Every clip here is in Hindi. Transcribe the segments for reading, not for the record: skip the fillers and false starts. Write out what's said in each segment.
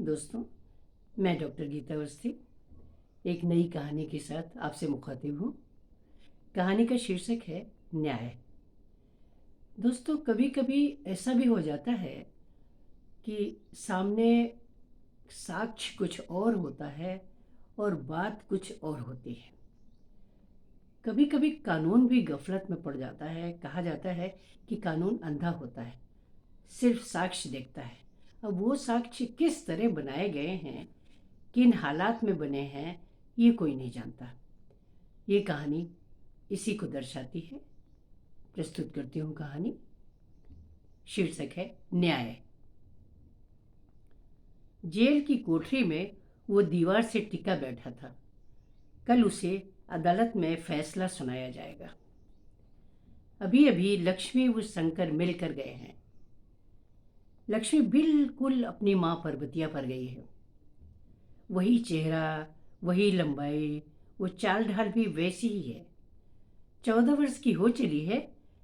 दोस्तों, मैं डॉक्टर गीता अवस्थी एक नई कहानी के साथ आपसे मुखातिब हूँ। कहानी का शीर्षक है न्याय। दोस्तों, कभी कभी ऐसा भी हो जाता है कि सामने साक्ष्य कुछ और होता है और बात कुछ और होती है। कभी कभी कानून भी गफलत में पड़ जाता है। कहा जाता है कि कानून अंधा होता है, सिर्फ साक्ष्य देखता है। अब वो साक्ष्य किस तरह बनाए गए हैं, किन हालात में बने हैं, ये कोई नहीं जानता। ये कहानी इसी को दर्शाती है। प्रस्तुत करती हूँ कहानी। शीर्षक है न्याय। जेल की कोठरी में वो दीवार से टिका बैठा था। कल उसे अदालत में फैसला सुनाया जाएगा। अभी अभी लक्ष्मी व शंकर मिलकर गए हैं। लक्ष्मी बिल्कुल अपनी माँ पर्वतिया पर गई है। वही चेहरा, वही लंबाई, वो चाल ढाल भी वैसी ही है। 14 वर्ष की हो चली है,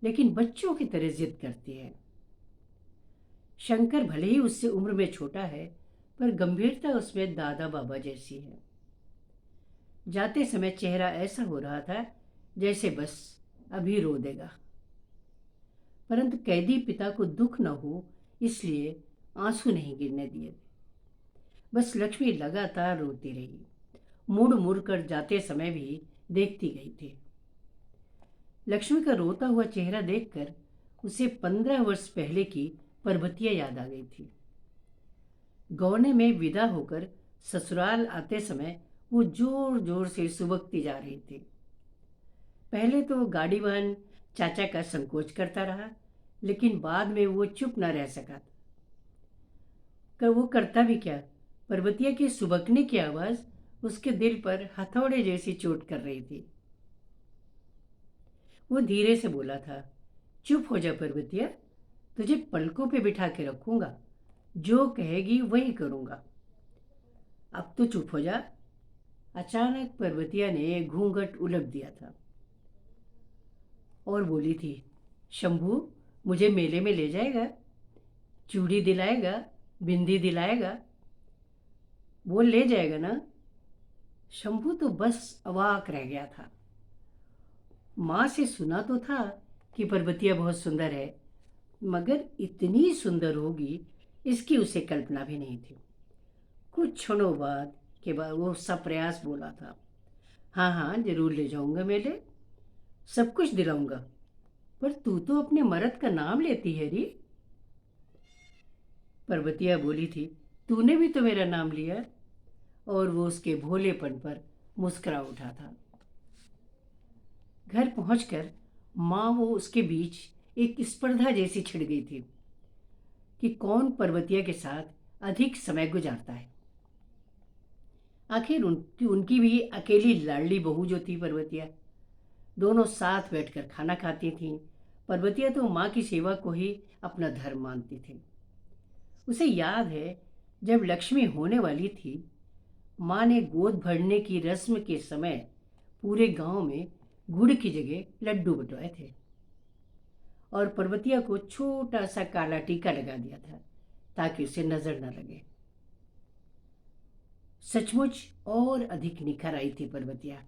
लेकिन बच्चों की तरह जिद करती है। शंकर भले ही उससे उम्र में छोटा है, पर गंभीरता उसमें दादा बाबा जैसी है। जाते समय चेहरा ऐसा हो रहा था जैसे बस अभी रो देगा। परंतु कैदी पिता को दुख न हो, इसलिए आंसू नहीं गिरने दिए। बस लक्ष्मी लगातार रोती रही। मुड़ मुड़ कर जाते समय भी देखती गई थी। लक्ष्मी का रोता हुआ चेहरा देखकर उसे 15 वर्ष पहले की पर्वतिया याद आ गई थी। गौने में विदा होकर ससुराल आते समय वो जोर जोर से सुबकती जा रही थी। पहले तो गाड़ी वाहन चाचा का संकोच करता रहा, लेकिन बाद में वो चुप न रह सका। वो करता भी क्या, पर्वतिया की सुबकने की आवाज उसके दिल पर हथौड़े जैसी चोट कर रही थी। वो धीरे से बोला था, चुप हो जा पर्वतिया, तुझे पलकों पे बिठा के रखूंगा, जो कहेगी वही करूंगा। अब तो चुप हो जा। अचानक पर्वतिया ने घूंघट उलट दिया था और बोली थी, शंभू, मुझे मेले में ले जाएगा? चूड़ी दिलाएगा? बिंदी दिलाएगा? वो ले जाएगा ना? शंभू तो बस अवाक रह गया था। माँ से सुना तो था कि पर्वतिया बहुत सुंदर है, मगर इतनी सुंदर होगी इसकी उसे कल्पना भी नहीं थी। कुछ क्षणों बाद के बाद वो सब प्रयास बोला था, हाँ हाँ, जरूर ले जाऊंगा मेले, सब कुछ दिलाऊंगा। पर तू तो अपने मर्द का नाम लेती है री। पर्वतिया बोली थी, तूने भी तो मेरा नाम लिया। और वो उसके भोलेपन पर मुस्कुरा उठा था। घर पहुंचकर माँ वो उसके बीच एक स्पर्धा जैसी छिड़ गई थी कि कौन पर्वतिया के साथ अधिक समय गुजारता है। आखिर उनकी उनकी भी अकेली लाडली बहू जो थी पर्वतिया, दोनों साथ बैठकर खाना खाती थीं। पर्वतिया तो माँ की सेवा को ही अपना धर्म मानती थी। उसे याद है, जब लक्ष्मी होने वाली थी, माँ ने गोद भरने की रस्म के समय पूरे गांव में गुड़ की जगह लड्डू बंटवाए थे और पर्वतिया को छोटा सा काला टीका लगा दिया था ताकि उसे नजर न लगे। सचमुच और अधिक निखर आई थी पर्वतिया।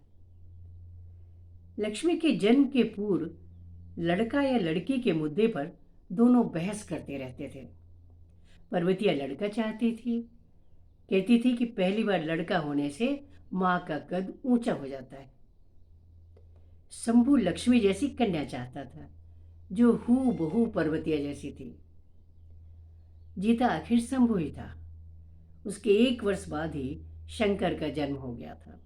लक्ष्मी के जन्म के पूर्व लड़का या लड़की के मुद्दे पर दोनों बहस करते रहते थे। पर्वतिया लड़का चाहती थी, कहती थी कि पहली बार लड़का होने से माँ का कद ऊंचा हो जाता है। शंभू लक्ष्मी जैसी कन्या चाहता था, जो हूबहू पर्वतिया जैसी थी। जीता आखिर शंभू ही था। उसके 1 वर्ष बाद ही शंकर का जन्म हो गया था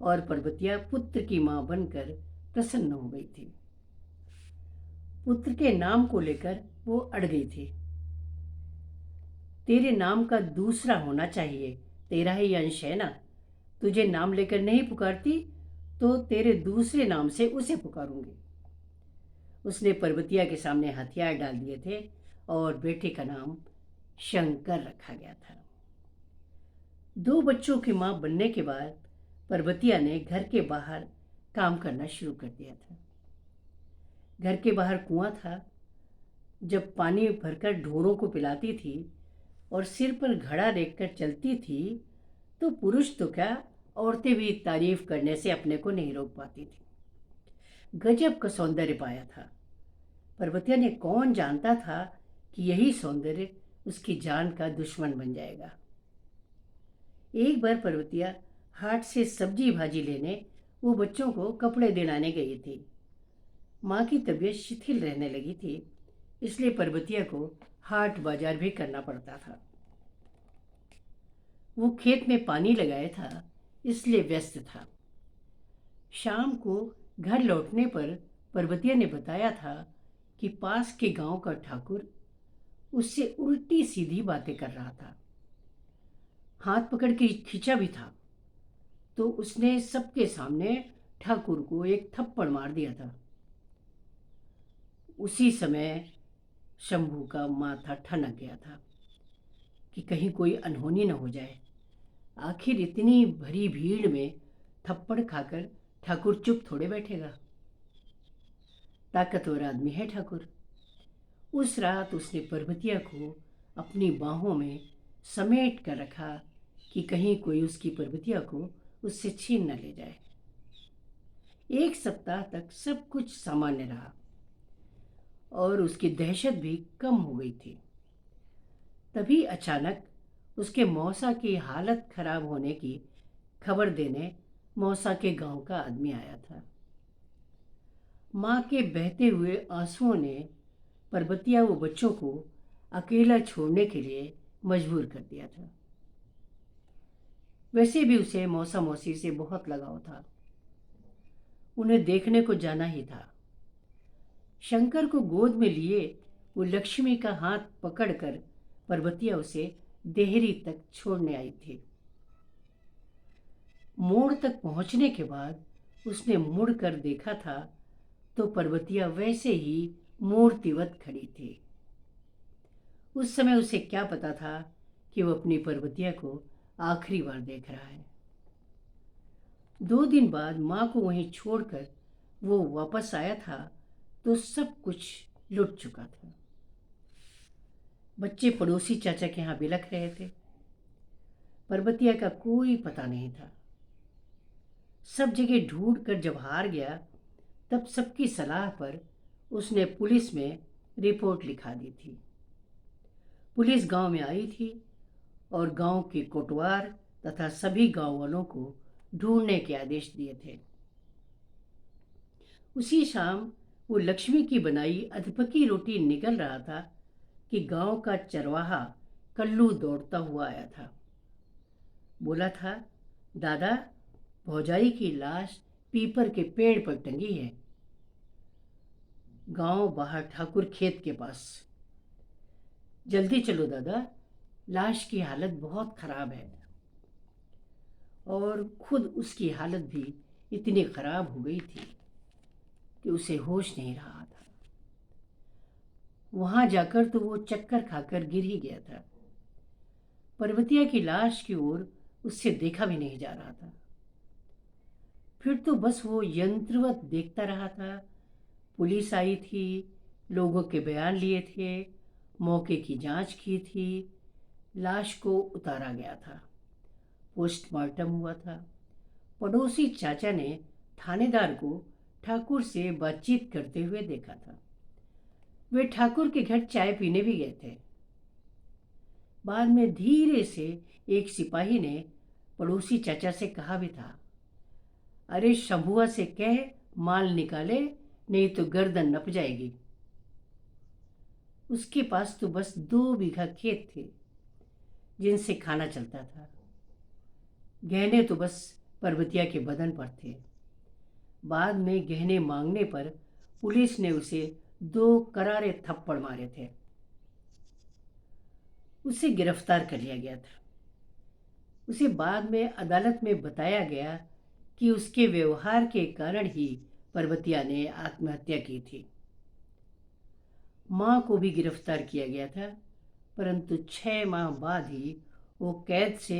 और पर्वतिया पुत्र की मां बनकर प्रसन्न हो गई थी। पुत्र के नाम को लेकर वो अड़ गई थी। तेरे नाम का दूसरा होना चाहिए, तेरा ही अंश है ना। तुझे नाम लेकर नहीं पुकारती तो तेरे दूसरे नाम से उसे पुकारूंगी। उसने पर्वतिया के सामने हथियार डाल दिए थे और बेटे का नाम शंकर रखा गया था। 2 बच्चों की मां बनने के बाद पर्वतिया ने घर के बाहर काम करना शुरू कर दिया था। घर के बाहर कुआं था। जब पानी भरकर ढोरों को पिलाती थी और सिर पर घड़ा लेकर चलती थी तो पुरुष तो क्या, औरतें भी तारीफ करने से अपने को नहीं रोक पाती थी। गजब का सौंदर्य पाया था। पर्वतिया ने कौन जानता था कि यही सौंदर्य उसकी जान का दुश्मन बन जाएगा। एक बार पर्वतिया हाट से सब्जी भाजी लेने वो बच्चों को कपड़े दिलाने गई थी। माँ की तबीयत शिथिल रहने लगी थी, इसलिए पर्वतिया को हाट बाजार भी करना पड़ता था। वो खेत में पानी लगाया था, इसलिए व्यस्त था। शाम को घर लौटने पर पर्वतिया ने बताया था कि पास के गांव का ठाकुर उससे उल्टी सीधी बातें कर रहा था। हाथ पकड़ के खींचा भी था तो उसने सबके सामने ठाकुर को एक थप्पड़ मार दिया था। उसी समय शंभू का माथा ठनक गया था कि कहीं कोई अनहोनी न हो जाए। आखिर इतनी भरी भीड़ में थप्पड़ खाकर ठाकुर चुप थोड़े बैठेगा। ताकतवर आदमी है ठाकुर। उस रात उसने पर्वतिया को अपनी बाहों में समेट कर रखा कि कहीं कोई उसकी पर्वतिया को उससे छीन न ले जाए। एक सप्ताह तक सब कुछ सामान्य रहा और उसकी दहशत भी कम हो गई थी। तभी अचानक उसके मौसा की हालत खराब होने की खबर देने मौसा के गांव का आदमी आया था। माँ के बहते हुए आंसुओं ने पर्वतिया वो बच्चों को अकेला छोड़ने के लिए मजबूर कर दिया था। वैसे भी उसे मौसा मौसी से बहुत लगाव था। उन्हें देखने को जाना ही था। शंकर को गोद में लिए वो लक्ष्मी का हाथ पकड़कर पर्वतिया उसे देहरी तक छोड़ने आई थी। मोड़ तक पहुंचने के बाद उसने मुड़कर देखा था तो पर्वतिया वैसे ही मूर्तिवत खड़ी थी। उस समय उसे क्या पता था कि वो अपनी पर्वतिया को आखिरी बार देख रहा है। 2 दिन बाद माँ को वहीं छोड़कर वो वापस आया था तो सब कुछ लुट चुका था। बच्चे पड़ोसी चाचा के यहाँ बिलख रहे थे। पर्वतिया का कोई पता नहीं था। सब जगह ढूंढ कर जब हार गया तब सबकी सलाह पर उसने पुलिस में रिपोर्ट लिखा दी थी। पुलिस गांव में आई थी और गांव के कोटवार तथा सभी गांव वालों को ढूंढने के आदेश दिए थे। उसी शाम वो लक्ष्मी की बनाई अधपकी रोटी निगल रहा था कि गांव का चरवाहा कल्लू दौड़ता हुआ आया था। बोला था, दादा, भौजाई की लाश पीपर के पेड़ पर टंगी है, गांव बाहर ठाकुर खेत के पास। जल्दी चलो दादा, लाश की हालत बहुत खराब है। और खुद उसकी हालत भी इतनी खराब हो गई थी कि उसे होश नहीं रहा था। वहां जाकर तो वो चक्कर खाकर गिर ही गया था। पर्वतिया की लाश की ओर उससे देखा भी नहीं जा रहा था। फिर तो बस वो यंत्रवत देखता रहा था। पुलिस आई थी, लोगों के बयान लिए थे, मौके की जांच की थी, लाश को उतारा गया था, पोस्टमार्टम हुआ था। पड़ोसी चाचा ने थानेदार को ठाकुर से बातचीत करते हुए देखा था। वे ठाकुर के घर चाय पीने भी गए थे। बाद में धीरे से एक सिपाही ने पड़ोसी चाचा से कहा भी था, अरे शंभुआ से कह माल निकाले, नहीं तो गर्दन नप जाएगी। उसके पास तो बस 2 बीघा खेत थे जिनसे खाना चलता था। गहने तो बस पर्वतिया के बदन पर थे। बाद में गहने मांगने पर पुलिस ने उसे 2 करारे थप्पड़ मारे थे। उसे गिरफ्तार कर लिया गया था। उसे बाद में अदालत में बताया गया कि उसके व्यवहार के कारण ही पर्वतिया ने आत्महत्या की थी। माँ को भी गिरफ्तार किया गया था, परंतु 6 माह बाद ही वो कैद से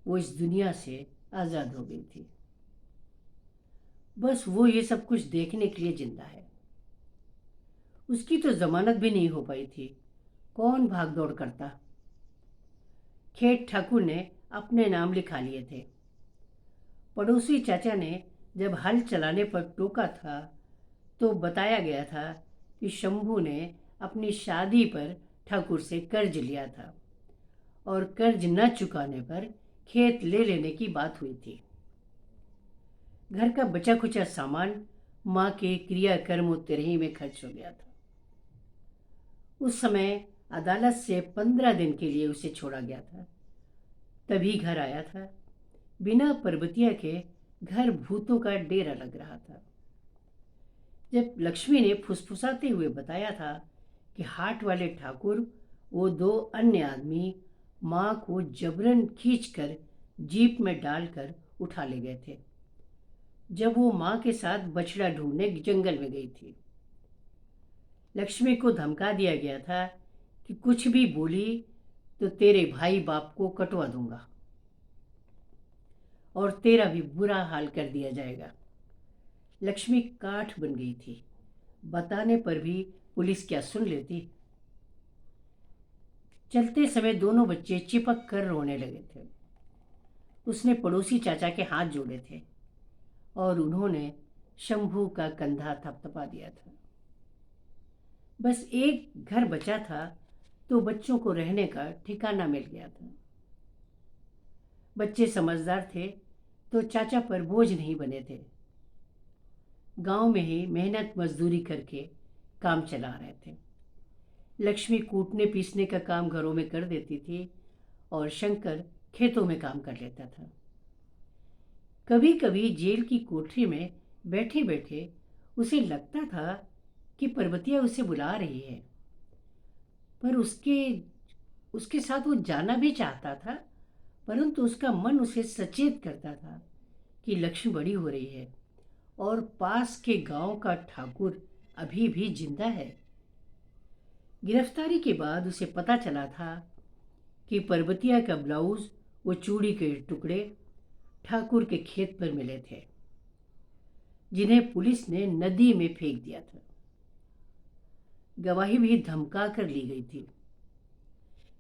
वो इस दुनिया से आज़ाद हो गई थी। बस वो ये सब कुछ देखने के लिए जिंदा है। उसकी तो जमानत भी नहीं हो पाई थी। कौन भाग दौड़ करता। खेत ठाकुर ने अपने नाम लिखा लिए थे। पड़ोसी चाचा ने जब हल चलाने पर टोका था तो बताया गया था कि शंभू ने अपनी शादी पर ठाकुर से कर्ज लिया था और कर्ज न चुकाने पर खेत ले लेने की बात हुई थी। घर का बचा खुचा सामान माँ के क्रियाकर्म उत्तरही में खर्च हो गया था। उस समय अदालत से 15 दिन के लिए उसे छोड़ा गया था। तभी घर आया था। बिना परबतिया के घर भूतों का डेरा लग रहा था। जब लक्ष्मी ने फुसफुसाते हुए बताया था कि हाट वाले ठाकुर वो 2 अन्य आदमी माँ को जबरन खींचकर जीप में डालकर उठा ले गए थे जब वो माँ के साथ बछड़ा ढूंढने जंगल में गई थी। लक्ष्मी को धमका दिया गया था कि कुछ भी बोली तो तेरे भाई बाप को कटवा दूंगा और तेरा भी बुरा हाल कर दिया जाएगा। लक्ष्मी काठ बन गई थी। बताने पर भी पुलिस क्या सुन लेती। चलते समय दोनों बच्चे चिपक कर रोने लगे थे। उसने पड़ोसी चाचा के हाथ जोड़े थे और उन्होंने शंभू का कंधा थपथपा दिया था। बस एक घर बचा था तो बच्चों को रहने का ठिकाना मिल गया था। बच्चे समझदार थे तो चाचा पर बोझ नहीं बने थे। गांव में ही मेहनत मजदूरी करके काम चला रहे थे। लक्ष्मी कूटने पीसने का काम घरों में कर देती थी और शंकर खेतों में काम कर लेता था। कभी कभी जेल की कोठरी में बैठे बैठे उसे लगता था कि पर्वतिया उसे बुला रही है, पर उसके साथ वो जाना भी चाहता था, परंतु उसका मन उसे सचेत करता था कि लक्ष्मी बड़ी हो रही है और पास के गांव का ठाकुर अभी भी जिंदा है। गिरफ्तारी के बाद उसे पता चला था कि पर्वतिया का ब्लाउज वो चूड़ी के टुकड़े ठाकुर के खेत पर मिले थे, जिन्हें पुलिस ने नदी में फेंक दिया था। गवाही भी धमका कर ली गई थी।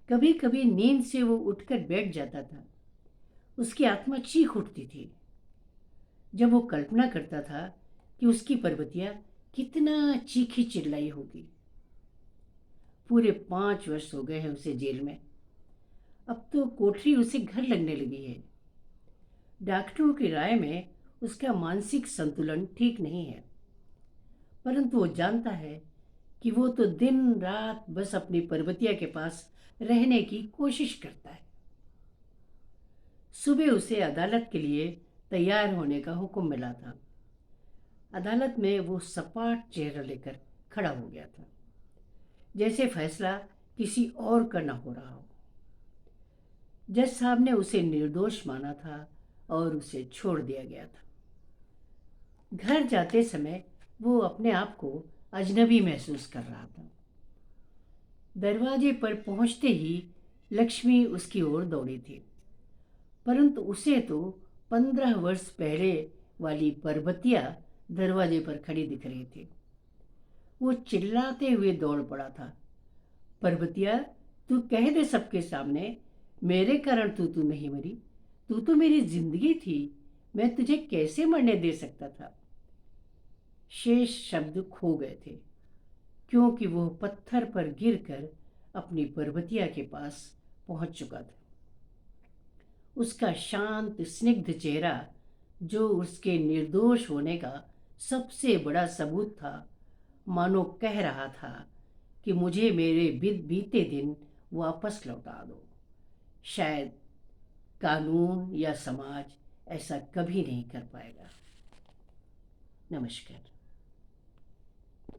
कभी कभी नींद से वो उठकर बैठ जाता था। उसकी आत्मा चीख उठती थी जब वो कल्पना करता था कि उसकी पर्वतिया कितना चीखी चिल्लाई होगी। पूरे 5 वर्ष हो गए हैं उसे जेल में। अब तो कोठरी उसे घर लगने लगी है। डॉक्टरों की राय में उसका मानसिक संतुलन ठीक नहीं है, परंतु वो जानता है कि वो तो दिन रात बस अपनी पर्वतिया के पास रहने की कोशिश करता है। सुबह उसे अदालत के लिए तैयार होने का हुक्म मिला था। अदालत में वो सपाट चेहरा लेकर खड़ा हो गया था, जैसे फैसला किसी और का न हो रहा हो। जज साहब ने उसे निर्दोष माना था और उसे छोड़ दिया गया था। घर जाते समय वो अपने आप को अजनबी महसूस कर रहा था। दरवाजे पर पहुंचते ही लक्ष्मी उसकी ओर दौड़ी थी, परंतु उसे तो 15 वर्ष पहले वाली पर्वतिया दरवाजे पर खड़ी दिख रही थी। वो चिल्लाते हुए दौड़ पड़ा था। पर्वतिया, तू कह दे सबके सामने, मेरे कारण तू नहीं मरी। तू तो मेरी जिंदगी थी, मैं तुझे कैसे मरने दे सकता था। शेष शब्द खो गए थे, क्योंकि वो पत्थर पर गिरकर अपनी पर्वतिया के पास पहुंच चुका था। उसका शांत स्निग्ध चेहरा, जो उसके निर्दोष होने का सबसे बड़ा सबूत था, मानो कह रहा था कि मुझे मेरे बीते दिन वापस लौटा दो। शायद कानून या समाज ऐसा कभी नहीं कर पाएगा। नमस्कार।